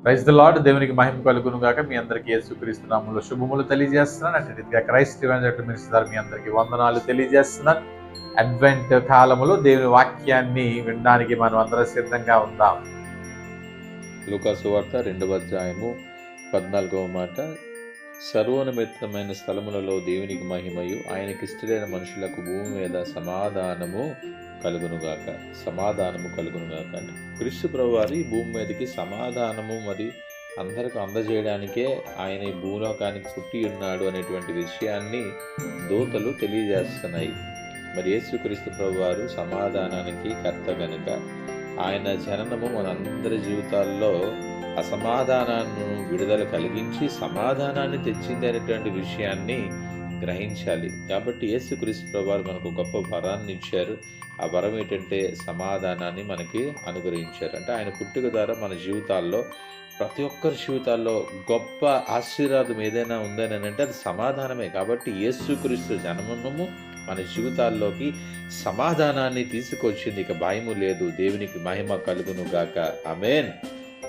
Praise the lord. దేవునికి మహిమ కలుగును గాక. మీ అందరికీ యేసుక్రీస్తు నామములో శుభములు తెలియజేస్తున్నాను. అటు రీతిగా క్రైస్ట్ ఎవెంజలిస్ట్ మినిస్టర్ ద్వారా మీ అందరికీ వందనాలు తెలియజేస్తున్నాను. అడ్వెంట్ కాలములో దేవుని వాక్యాన్ని వినడానికి మనం అందరం సిద్ధంగా ఉందాం. లూకా సువార్త 2వ అధ్యాయము 14వ మాట, సర్వోన్నతమైన స్థలములలో దేవునికి మహిమయు ఆయనకిష్టమైన మనుషులకు భూమి మీద సమాధానము కలుగునుగాక. సమాధానము కలుగునుగాక అంటే క్రీస్తు ప్రభువారు ఈ భూమి మీదకి సమాధానము మరి అందరికి అందజేయడానికే ఆయన ఈ భూలోకానికి పుట్టి ఉన్నాడు అనేటువంటి విషయాన్ని దూతలు తెలియజేస్తున్నాయి. మరి యేసుక్రీస్తు ప్రభువారు సమాధానానికి కర్త గనుక ఆయన జననము మనందరి జీవితాల్లో అసమాధానాన్ని విడుదల కలిగించి సమాధానాన్ని తెచ్చింది అనేటువంటి విషయాన్ని గ్రహించాలి. కాబట్టి యేసుక్రీస్తు ప్రభువారు మనకు గొప్ప వరాన్ని ఇచ్చారు. ఆ వరం ఏంటంటే సమాధానాన్ని మనకి అనుగ్రహించారు. అంటే ఆయన పుట్టుక ద్వారా మన జీవితాల్లో ప్రతి ఒక్కరి జీవితాల్లో గొప్ప ఆశీర్వాదం ఏదైనా ఉందని అంటే అది సమాధానమే. కాబట్టి యేసుక్రీస్తు జననము మన జీవితాల్లోకి సమాధానాన్ని తీసుకొచ్చింది. ఇక భయము లేదు. దేవునికి మహిమ కలుగును గాక. ఆమేన్.